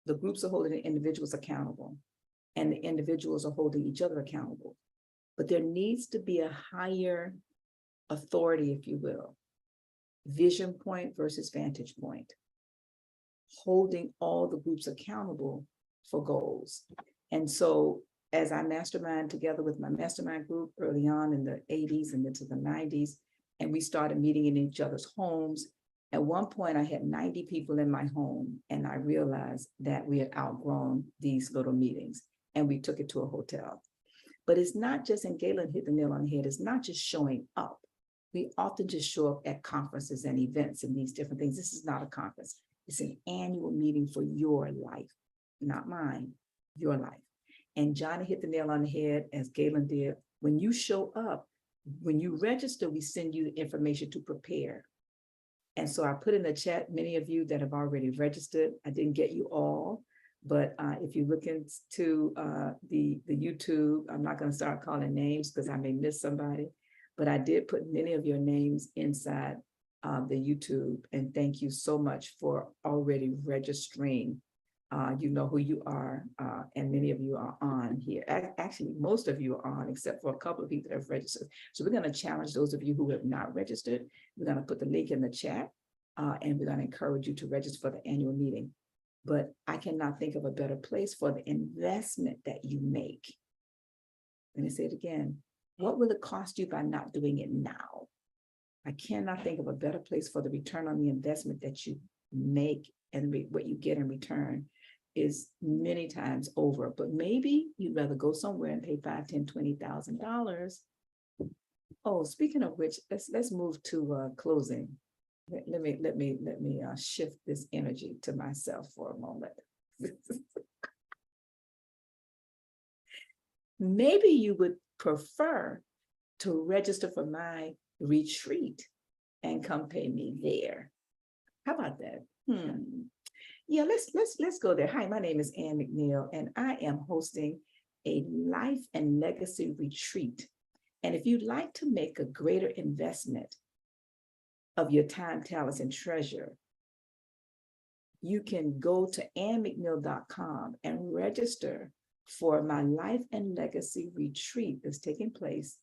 The groups are holding the individuals accountable, and the individuals are holding each other accountable. But there needs to be a higher authority, if you will, vision point versus vantage point, holding all the groups accountable for goals. And so as I mastermind together with my mastermind group early on in the 80s and into the 90s, and we started meeting in each other's homes. At one point, I had 90 people in my home, and I realized that we had outgrown these little meetings, and we took it to a hotel. But it's not just, and Galen hit the nail on the head, it's not just showing up. we often just show up at conferences and events and these different things. This is not a conference. It's an annual meeting for your life, not mine, your life. And Johnny hit the nail on the head, as Galen did. When you show up, when you register, we send you the information to prepare. And so I put in the chat, many of you that have already registered. I didn't get you all, but if you look into the YouTube, I'm not going to start calling names because I may miss somebody, but I did put many of your names inside the YouTube. And thank you so much for already registering. You know who you are, and many of you are on here. Actually, most of you are on, except for a couple of people that have registered. So we're going to challenge those of you who have not registered. We're going to put the link in the chat, and we're going to encourage you to register for the annual meeting. But I cannot think of a better place for the investment that you make. Let me say it again. What will it cost you by not doing it now? I cannot think of a better place for the return on the investment that you make, and what you get in return is many times over. But maybe you'd rather go somewhere and pay $5,000, $10,000, $20,000. Oh, speaking of which, let's move to closing. Let me shift this energy to myself for a moment. Maybe you would prefer to register for my retreat and come pay me there. How about that? Yeah, let's go there. Hi, my name is Ann McNeil, and I am hosting a life and legacy retreat. And if you'd like to make a greater investment of your time, talents, and treasure, you can go to annmcneil.com and register for my life and legacy retreat that's taking place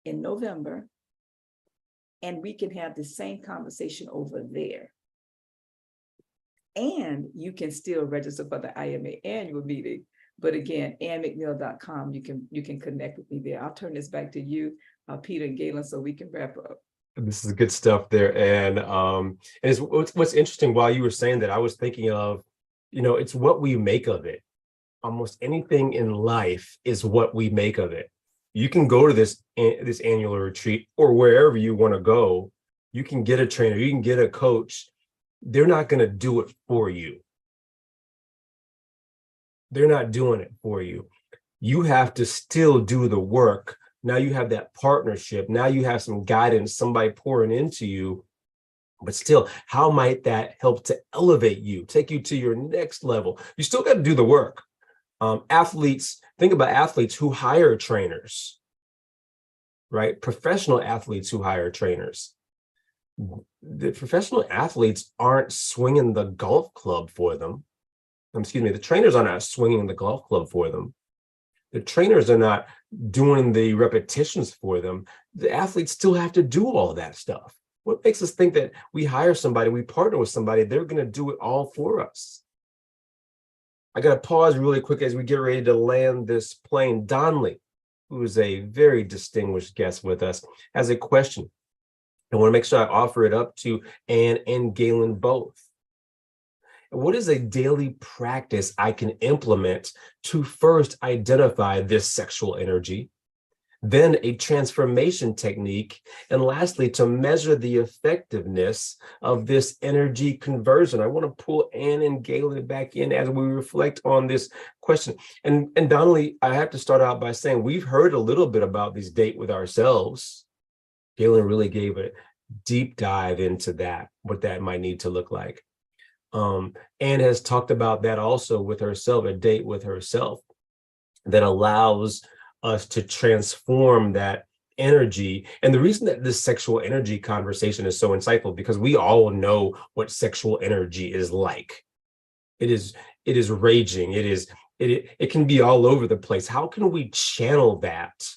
in November. And we can have the same conversation over there. And you can still register for the IMA annual meeting. But again, annmcneil.com, you can connect with me there. I'll turn this back to you, Peter and Galen, so we can wrap up. This is good stuff there. And it's what's interesting, while you were saying that, I was thinking of, it's what we make of it. Almost anything in life is what we make of it. You can go to this annual retreat, or wherever you want to go. You can get a trainer, you can get a coach. They're not going to do it for you. They're not doing it for you. You have to still do the work. Now you have that partnership. Now you have some guidance, somebody pouring into you. But still, how might that help to elevate you, take you to your next level? You still got to do the work. Athletes, think about athletes who hire trainers, right? Professional athletes who hire trainers. The professional athletes aren't swinging the golf club for them. The trainers are not swinging the golf club for them. The trainers are not doing the repetitions for them. The athletes still have to do all of that stuff. What makes us think that we hire somebody, we partner with somebody, they're going to do it all for us? I got to pause really quick as we get ready to land this plane. Donley, who is a very distinguished guest with us, has a question. I want to make sure I offer it up to Ann and Galen both. What is a daily practice I can implement to first identify this sexual energy, then a transformation technique, and lastly, to measure the effectiveness of this energy conversion? I want to pull Ann and Galen back in as we reflect on this question. And Donnelly, I have to start out by saying we've heard a little bit about this date with ourselves. Galen really gave a deep dive into that, what that might need to look like. Ann has talked about that also with herself, a date with herself that allows us to transform that energy. And the reason that this sexual energy conversation is so insightful, because we all know what sexual energy is like. It is raging. It can be all over the place. How can we channel that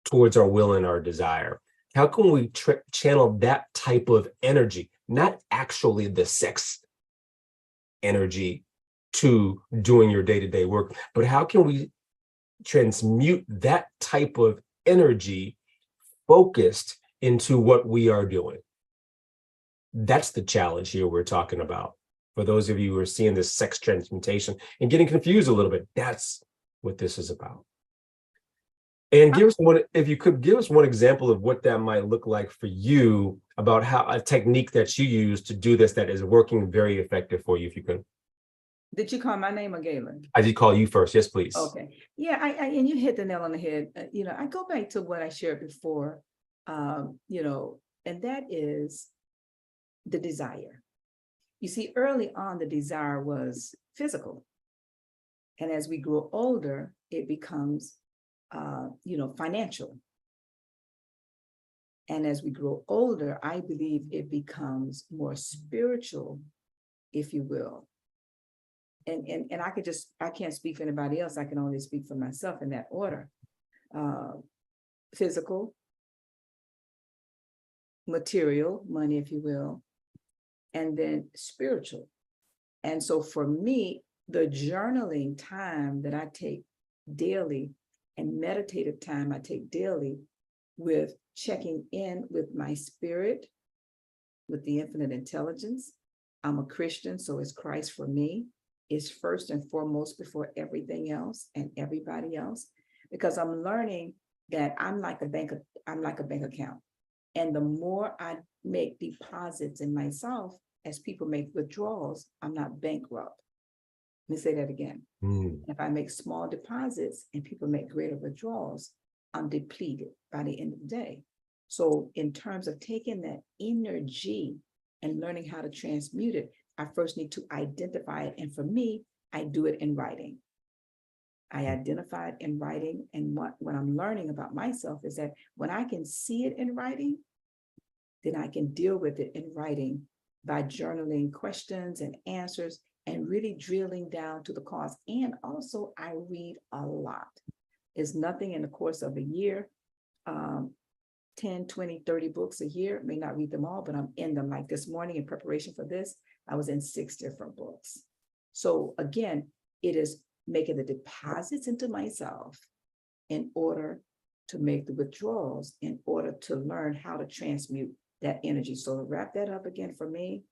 towards our will and our desire? How can we channel that type of energy, not actually the sex energy, to doing your day-to-day work, but how can we transmute that type of energy focused into what we are doing? That's the challenge here we're talking about. For those of you who are seeing this sex transmutation and getting confused a little bit, that's what this is about. And give us one, if you could give us one example of what that might look like for you, about how a technique that you use to do this that is working very effective for you, if you could. Did you call my name or Galen? I did call you first. Yes, please. Okay. Yeah, and you hit the nail on the head. I go back to what I shared before, and that is the desire. You see, early on, the desire was physical. And as we grow older, it becomes, financial. And as we grow older, I believe it becomes more spiritual, if you will. And I can't speak for anybody else. I can only speak for myself in that order. Physical, material, money, if you will, and then spiritual. And so for me, the journaling time that I take daily and meditative time I take daily with checking in with my spirit, with the infinite intelligence. I'm a Christian, so it's Christ for me. Is first and foremost before everything else and everybody else, because I'm learning that I'm like a bank account. And the more I make deposits in myself, as people make withdrawals, I'm not bankrupt. Let me say that again. If I make small deposits and people make greater withdrawals, I'm depleted by the end of the day. So in terms of taking that energy and learning how to transmute it, I first need to identify it. And for me, I do it in writing. I identify it in writing. And what I'm learning about myself is that when I can see it in writing, then I can deal with it in writing by journaling questions and answers and really drilling down to the cause. And also I read a lot. It's nothing in the course of a year, 10, 20, 30 books a year. May not read them all, but I'm in them. Like this morning in preparation for this, I was in 6 different books. So again, it is making the deposits into myself in order to make the withdrawals, in order to learn how to transmute that energy. So to wrap that up again for me,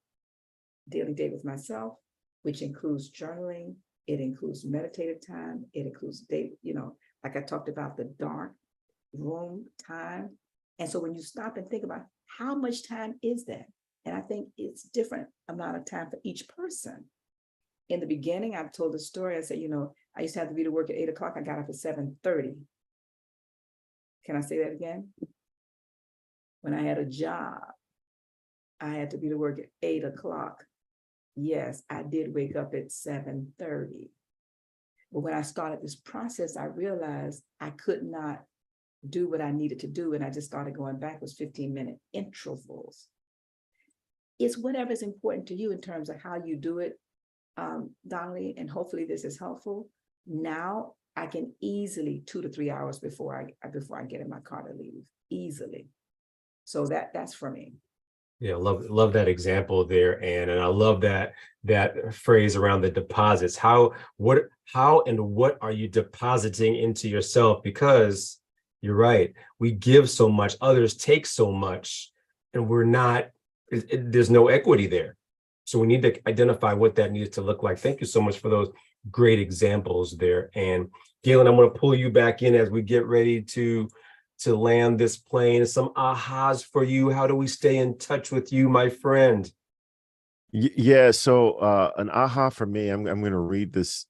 daily day with myself, which includes journaling, it includes meditative time, it includes day, like I talked about the dark room time. And so when you stop and think about how much time is that? And I think it's different amount of time for each person. In the beginning, I've told the story. I said, I used to have to be to work at 8 o'clock. I got up at 7:30. Can I say that again? When I had a job, I had to be to work at 8 o'clock. Yes, I did wake up at 7:30. But when I started this process, I realized I could not do what I needed to do. And I just started going backwards, 15-minute intervals. It's whatever's important to you in terms of how you do it, Donnelly, and hopefully this is helpful. Now I can easily 2 to 3 hours before I get in my car to leave, easily. So that's for me. Yeah, love that example there, and I love that phrase around the deposits. How and what are you depositing into yourself? Because you're right, we give so much, others take so much, and we're not. There's no equity there. So we need to identify what that needs to look like. Thank you so much for those great examples there. And Galen, I'm going to pull you back in as we get ready to land this plane. Some ahas for you. How do we stay in touch with you, my friend? Yeah. So an aha for me, I'm going to read this.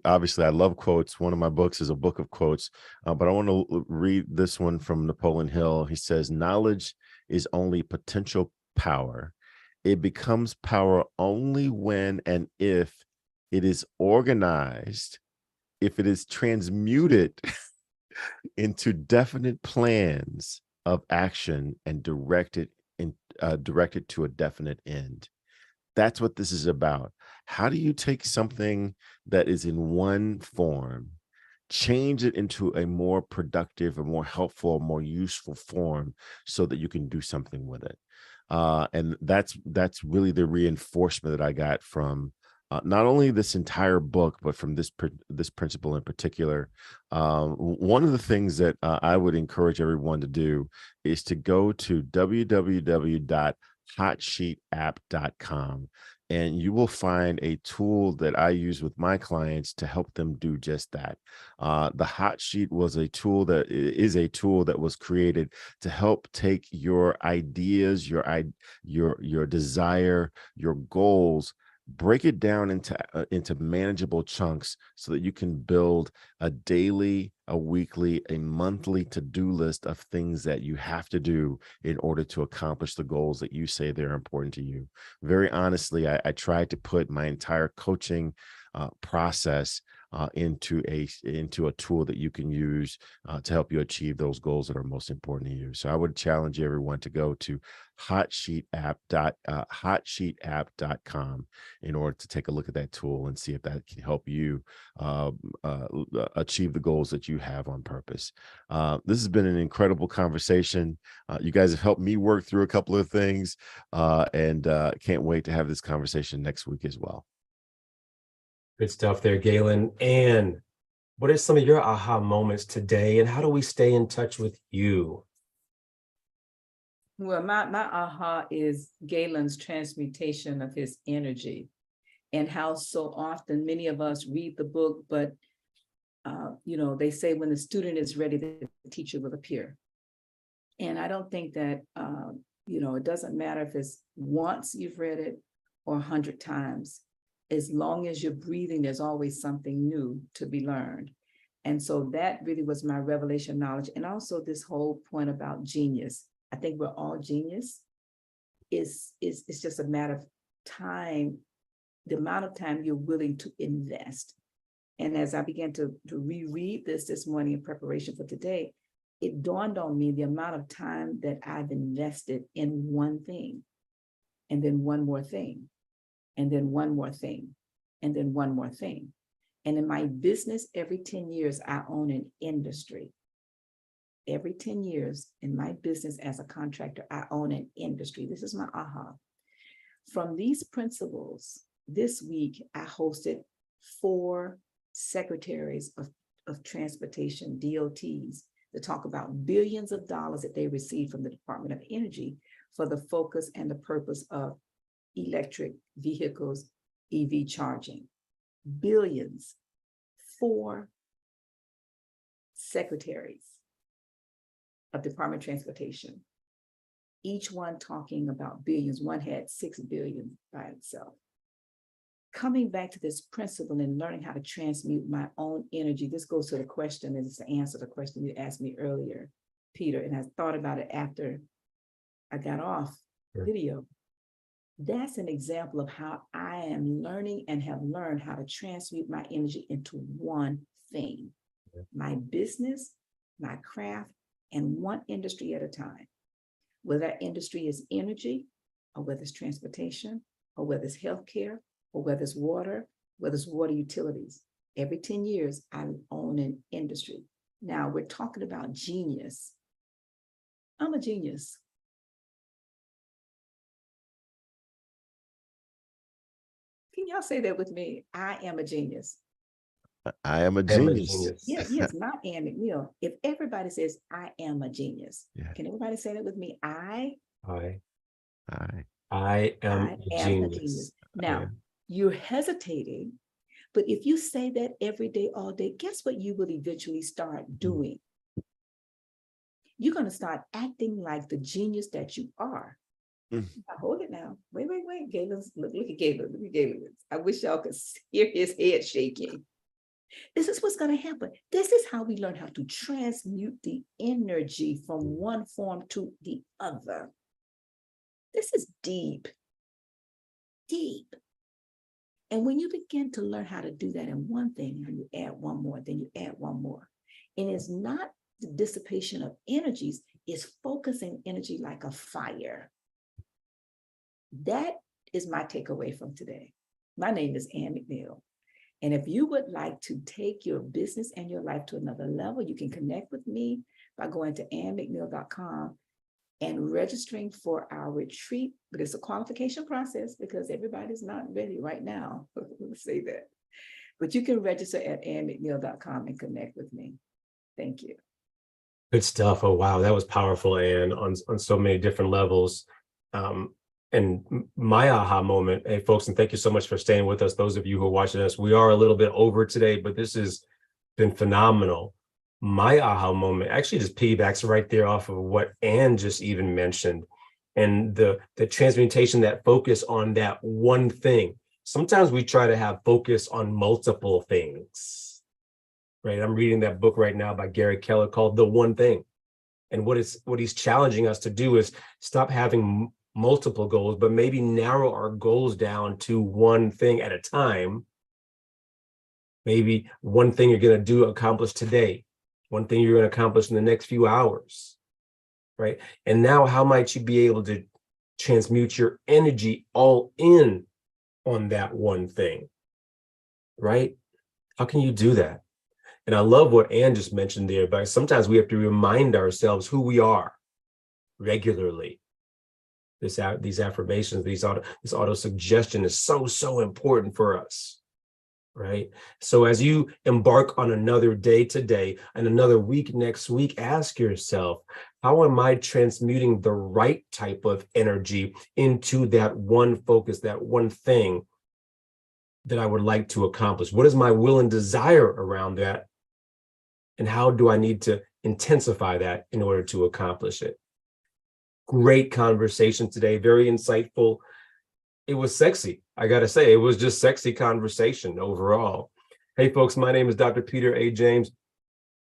Obviously, I love quotes. One of my books is a book of quotes, but I want to read this one from Napoleon Hill. He says, "Knowledge is only potential power. It becomes power only when and if it is organized, if it is transmuted into definite plans of action and directed to a definite end." That's what this is about. How do you take something that is in one form, change it into a more productive, a more helpful, more useful form so that you can do something with it? And that's really the reinforcement that I got from not only this entire book, but from this principle in particular. One of the things that I would encourage everyone to do is to go to www.thepower hotsheetapp.com. And you will find a tool that I use with my clients to help them do just that. The hot sheet was a tool that is a tool that was created to help take your ideas, your desire, your goals, break it down into manageable chunks so that you can build a daily, a weekly, a monthly to-do list of things that you have to do in order to accomplish the goals that you say they're important to you. Very honestly, I tried to put my entire coaching process into a tool that you can use to help you achieve those goals that are most important to you. So I would challenge everyone to go to hotsheetapp.com in order to take a look at that tool and see if that can help you achieve the goals that you have on purpose. This has been an incredible conversation. You guys have helped me work through a couple of things, and can't wait to have this conversation next week as well. Good stuff there, Galen. And what are some of your aha moments today, and how do we stay in touch with you? Well, my aha is Galen's transmutation of his energy, and how so often many of us read the book, but they say when the student is ready, the teacher will appear. And I don't think that, it doesn't matter if it's once you've read it or 100 times. As long as you're breathing, there's always something new to be learned. And so that really was my revelation knowledge. And also this whole point about genius. I think we're all genius. It's just a matter of time, the amount of time you're willing to invest. And as I began to reread this morning in preparation for today, it dawned on me the amount of time that I've invested in one thing, and then one more thing, and then one more thing, and then one more thing. And in my business, every 10 years, I own an industry. Every 10 years in my business as a contractor, I own an industry. This is my aha. From these principles, this week, I hosted 4 secretaries of transportation, DOTs, to talk about billions of dollars that they received from the Department of Energy for the focus and the purpose of electric vehicles, EV charging. Billions. 4 secretaries of Department of Transportation, each one talking about billions. One had 6 billion by itself. Coming back to this principle and learning how to transmute my own energy, this goes to the question, and it's the answer to the question you asked me earlier, Peter, and I thought about it after I got off video. That's an example of how I am learning and have learned how to transmute my energy into one thing, my business, my craft, and one industry at a time. Whether that industry is energy, or whether it's transportation, or whether it's healthcare, or whether it's water, whether it's water utilities. Every 10 years, I own an industry. Now we're talking about genius. I'm a genius. Can y'all say that with me? I am a genius. I am a genius. Yes, not Ann McNeil. If everybody says I am a genius, can everybody say that with me? I am a genius. Now, you're hesitating, but if you say that every day, all day, guess what you will eventually start doing? You're going to start acting like the genius that you are. Now, hold it now. Wait. Galen, look at Galen. Look at Galen. I wish y'all could hear his head shaking. This is what's going to happen. This is how we learn how to transmute the energy from one form to the other. This is deep. Deep. And when you begin to learn how to do that in one thing, and you add one more, then you add one more. And it's not the dissipation of energies, it's focusing energy like a fire. That is my takeaway from today. My name is Ann McNeil. And if you would like to take your business and your life to another level, you can connect with me by going to annmcneil.com and registering for our retreat. But it's a qualification process because everybody's not ready right now. Let's say that. But you can register at annmcneil.com and connect with me. Thank you. Good stuff. Oh, wow. That was powerful, Ann, on so many different levels. And my aha moment, hey folks, and thank you so much for staying with us. Those of you who are watching us, we are a little bit over today, but this has been phenomenal. My aha moment actually just piggybacks right there off of what Ann just even mentioned, and the transmutation, that focus on that one thing. Sometimes we try to have focus on multiple things, right? I'm reading that book right now by Gary Keller called The One Thing. And what he's challenging us to do is stop having multiple goals, but maybe narrow our goals down to one thing at a time. Maybe one thing you're going to accomplish today, one thing you're going to accomplish in the next few hours, right? And now how might you be able to transmute your energy all in on that one thing, right? How can you do that? And I love what Ann just mentioned there, but sometimes we have to remind ourselves who we are regularly. These affirmations, this auto suggestion is so important for us, right? So as you embark on another day today and another week next week, ask yourself, how am I transmuting the right type of energy into that one focus, that one thing that I would like to accomplish? What is my will and desire around that? And how do I need to intensify that in order to accomplish it? Great conversation today, very insightful. It was sexy. I got to say, it was just sexy conversation overall. Hey, folks, my name is Dr. Peter A. James.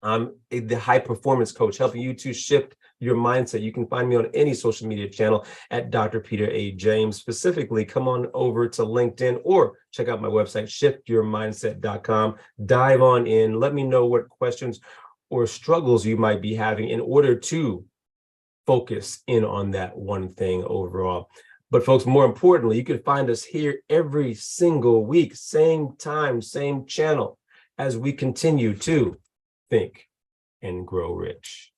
I'm the high performance coach, helping you to shift your mindset. You can find me on any social media channel at Dr. Peter A. James. Specifically, come on over to LinkedIn or check out my website, shiftyourmindset.com. Dive on in. Let me know what questions or struggles you might be having in order to focus in on that one thing overall. But folks, more importantly, you can find us here every single week, same time, same channel, as we continue to think and grow rich.